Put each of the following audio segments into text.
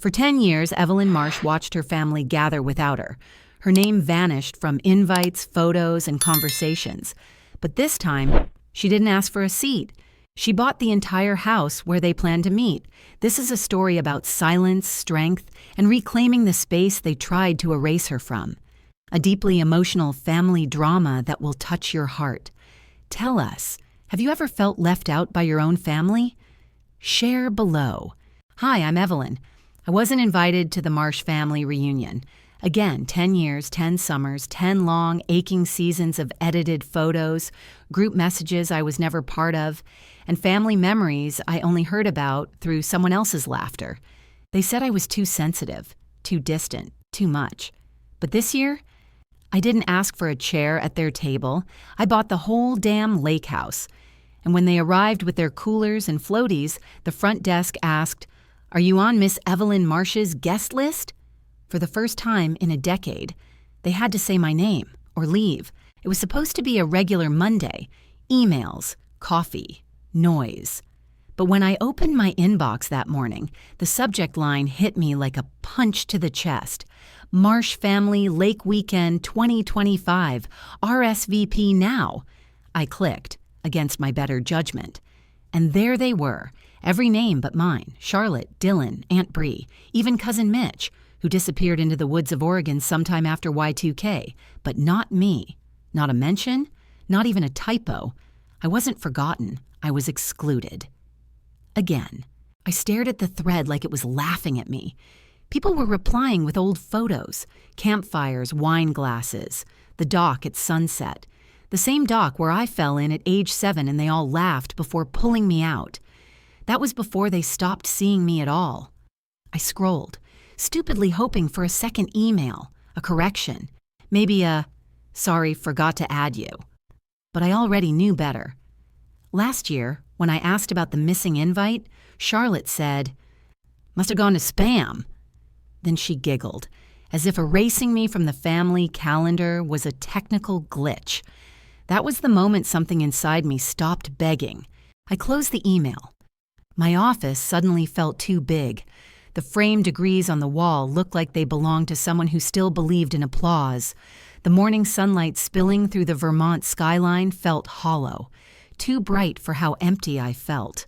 For 10 years, Evelyn Marsh watched her family gather without her. Her name vanished from invites, photos, and conversations. But this time, she didn't ask for a seat. She bought the entire house where they planned to meet. This is a story about silence, strength, and reclaiming the space they tried to erase her from. A deeply emotional family drama that will touch your heart. Tell us, have you ever felt left out by your own family? Share below. Hi, I'm Evelyn. I wasn't invited to the Marsh family reunion. Again, 10 years, 10 summers, 10 long, aching seasons of edited photos, group messages I was never part of, and family memories I only heard about through someone else's laughter. They said I was too sensitive, too distant, too much. But this year, I didn't ask for a chair at their table. I bought the whole damn lake house. And when they arrived with their coolers and floaties, the front desk asked, "Are you on Miss Evelyn Marsh's guest list?" For the first time in a decade, they had to say my name or leave. It was supposed to be a regular Monday. Emails, coffee, noise. But when I opened my inbox that morning, the subject line hit me like a punch to the chest. Marsh Family Lake Weekend 2025, RSVP now. I clicked, against my better judgment. And there they were, every name but mine, Charlotte, Dylan, Aunt Bree, even Cousin Mitch, who disappeared into the woods of Oregon sometime after Y2K, but not me. Not a mention, not even a typo. I wasn't forgotten, I was excluded. Again, I stared at the thread like it was laughing at me. People were replying with old photos, campfires, wine glasses, the dock at sunset, the same dock where I fell in at age 7 and they all laughed before pulling me out. That was before they stopped seeing me at all. I scrolled, stupidly hoping for a second email, a correction, maybe a, "Sorry, forgot to add you." But I already knew better. Last year, when I asked about the missing invite, Charlotte said, "Must have gone to spam." Then she giggled, as if erasing me from the family calendar was a technical glitch. That was the moment something inside me stopped begging. I closed the email. My office suddenly felt too big. The framed degrees on the wall looked like they belonged to someone who still believed in applause. The morning sunlight spilling through the Vermont skyline felt hollow, too bright for how empty I felt.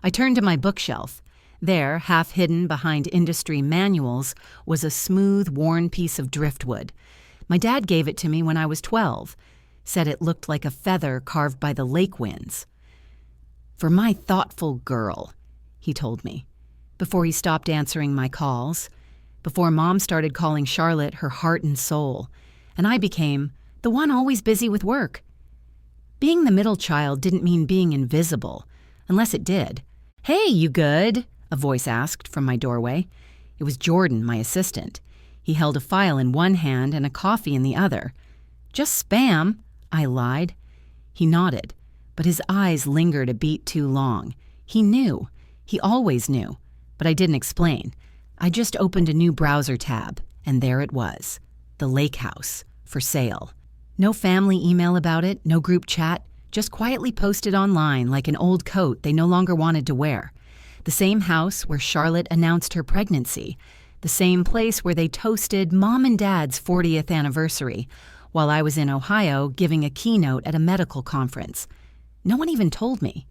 I turned to my bookshelf. There, half hidden behind industry manuals, was a smooth, worn piece of driftwood. My dad gave it to me when I was 12, said it looked like a feather carved by the lake winds. "For my thoughtful girl," he told me, before he stopped answering my calls, before Mom started calling Charlotte her heart and soul, and I became the one always busy with work. Being the middle child didn't mean being invisible, unless it did. "Hey, you good?" a voice asked from my doorway. It was Jordan, my assistant. He held a file in one hand and a coffee in the other. "Just spam," I lied. He nodded, but his eyes lingered a beat too long. He knew. He always knew. But I didn't explain. I just opened a new browser tab, and there it was. The lake house, for sale. No family email about it, no group chat, just quietly posted online like an old coat they no longer wanted to wear. The same house where Charlotte announced her pregnancy. The same place where they toasted Mom and Dad's 40th anniversary, while I was in Ohio giving a keynote at a medical conference. No one even told me.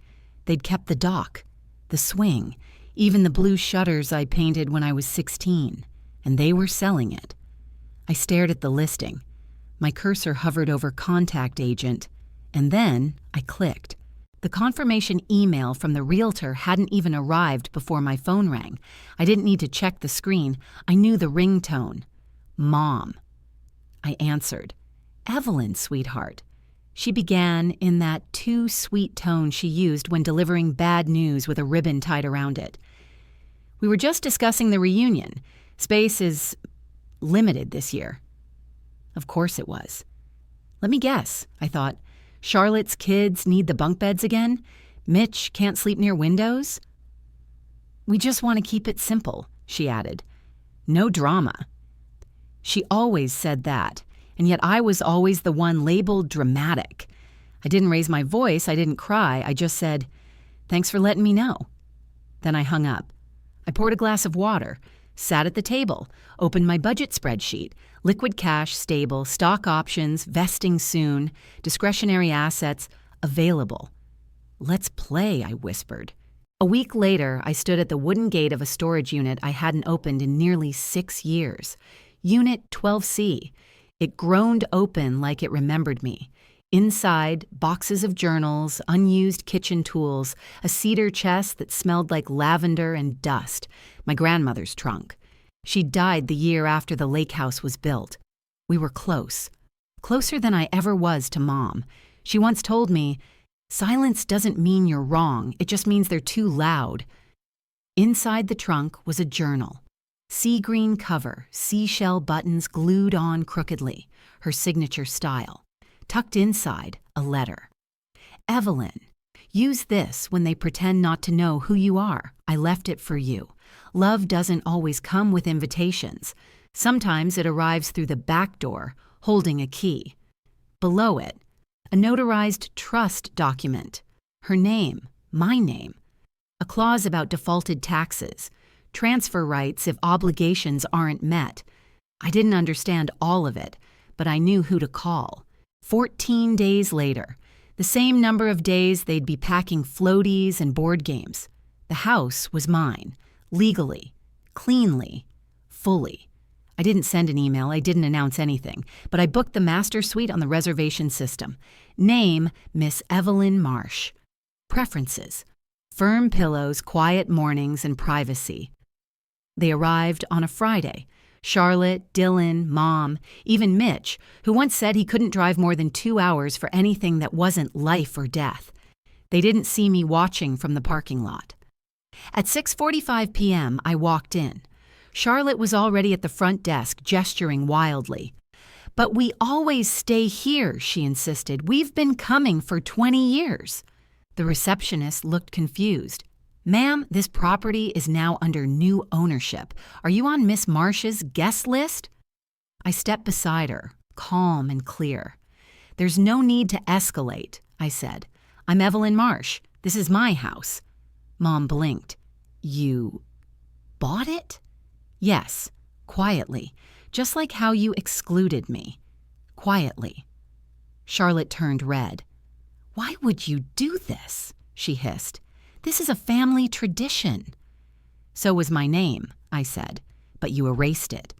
They'd kept the dock, the swing, even the blue shutters I painted when I was 16, and they were selling it. I stared at the listing. My cursor hovered over contact agent, and then I clicked. The confirmation email from the realtor hadn't even arrived before my phone rang. I didn't need to check the screen. I knew the ringtone. Mom. I answered. "Evelyn, sweetheart." She began in that too sweet tone she used when delivering bad news with a ribbon tied around it. "We were just discussing the reunion. Space is limited this year." Of course it was. Let me guess, I thought. Charlotte's kids need the bunk beds again? Mitch can't sleep near windows? "We just want to keep it simple," she added. "No drama." She always said that, and yet I was always the one labeled dramatic. I didn't raise my voice, I didn't cry, I just said, "Thanks for letting me know." Then I hung up. I poured a glass of water, Sat at the table, opened my budget spreadsheet. Liquid cash stable, stock options, vesting soon, discretionary assets available. "Let's play," I whispered. A week later, I stood at the wooden gate of a storage unit I hadn't opened in nearly 6 years. Unit 12C. It groaned open like it remembered me. Inside, boxes of journals, unused kitchen tools, a cedar chest that smelled like lavender and dust, my grandmother's trunk. She died the year after the lake house was built. We were close. Closer than I ever was to Mom. She once told me, "Silence doesn't mean you're wrong, it just means they're too loud." Inside the trunk was a journal. Sea green cover, seashell buttons glued on crookedly, her signature style. Tucked inside, a letter. "Evelyn, use this when they pretend not to know who you are. I left it for you. Love doesn't always come with invitations. Sometimes it arrives through the back door, holding a key." Below it, a notarized trust document. Her name, my name. A clause about defaulted taxes. Transfer rights if obligations aren't met. I didn't understand all of it, but I knew who to call. 14 days later, the same number of days they'd be packing floaties and board games. The house was mine, legally, cleanly, fully. I didn't send an email, I didn't announce anything, but I booked the master suite on the reservation system. Name, Miss Evelyn Marsh. Preferences, firm pillows, quiet mornings, and privacy. They arrived on a Friday. Charlotte, Dylan, Mom, even Mitch, who once said he couldn't drive more than 2 hours for anything that wasn't life or death. They didn't see me watching from the parking lot. At 6:45 p.m., I walked in. Charlotte was already at the front desk, gesturing wildly. "But we always stay here," she insisted. "We've been coming for 20 years. The receptionist looked confused. "Ma'am, this property is now under new ownership. Are you on Miss Marsh's guest list?" I stepped beside her, calm and clear. "There's no need to escalate," I said. "I'm Evelyn Marsh. This is my house." Mom blinked. "You bought it?" "Yes, quietly, just like how you excluded me. Quietly." Charlotte turned red. "Why would you do this?" she hissed. "This is a family tradition." "So was my name," I said, "but you erased it."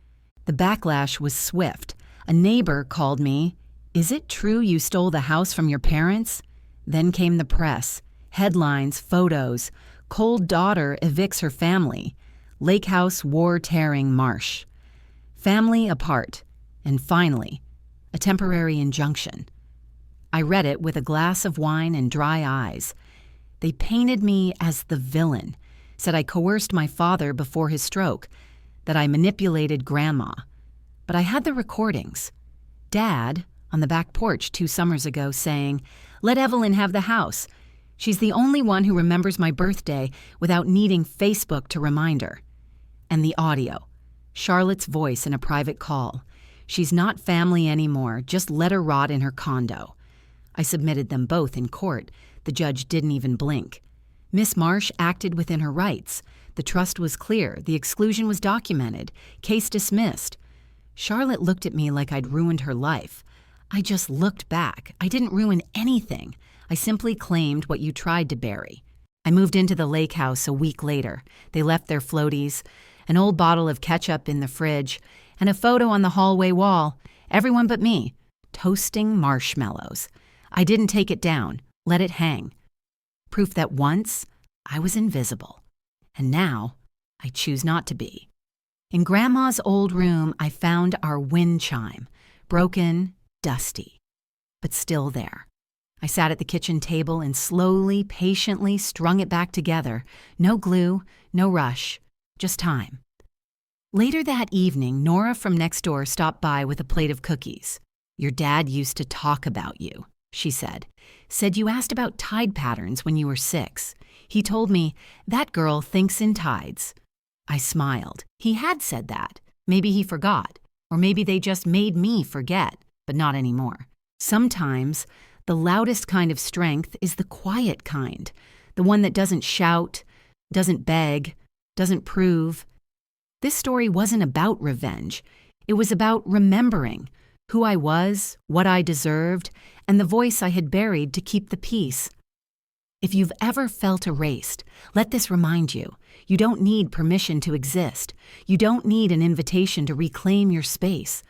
The backlash was swift. A neighbor called me, "Is it true you stole the house from your parents?" Then came the press. Headlines, photos. Cold daughter evicts her family. Lake house war-tearing Marsh. Family apart. And finally, a temporary injunction. I read it with a glass of wine and dry eyes. They painted me as the villain, said I coerced my father before his stroke, that I manipulated Grandma. But I had the recordings. Dad, on the back porch 2 summers ago, saying, "Let Evelyn have the house. She's the only one who remembers my birthday without needing Facebook to remind her." And the audio. Charlotte's voice in a private call. "She's not family anymore. Just let her rot in her condo." I submitted them both in court. The judge didn't even blink. Miss Marsh acted within her rights. The trust was clear. The exclusion was documented. Case dismissed. Charlotte looked at me like I'd ruined her life. I just looked back. I didn't ruin anything. I simply claimed what you tried to bury. I moved into the lake house a week later. They left their floaties, an old bottle of ketchup in the fridge, and a photo on the hallway wall. Everyone but me, toasting marshmallows. I didn't take it down, let it hang. Proof that once I was invisible, and now I choose not to be. In Grandma's old room, I found our wind chime, broken, dusty, but still there. I sat at the kitchen table and slowly, patiently strung it back together. No glue, no rush, just time. Later that evening, Nora from next door stopped by with a plate of cookies. "Your dad used to talk about you," she said. "Said you asked about tide patterns when you were 6. He told me, 'That girl thinks in tides.'" I smiled. He had said that. Maybe he forgot. Or maybe they just made me forget, but not anymore. Sometimes, the loudest kind of strength is the quiet kind, the one that doesn't shout, doesn't beg, doesn't prove, This story wasn't about revenge. It was about remembering who I was, what I deserved, and the voice I had buried to keep the peace. If you've ever felt erased, let this remind you. You don't need permission to exist. You don't need an invitation to reclaim your space.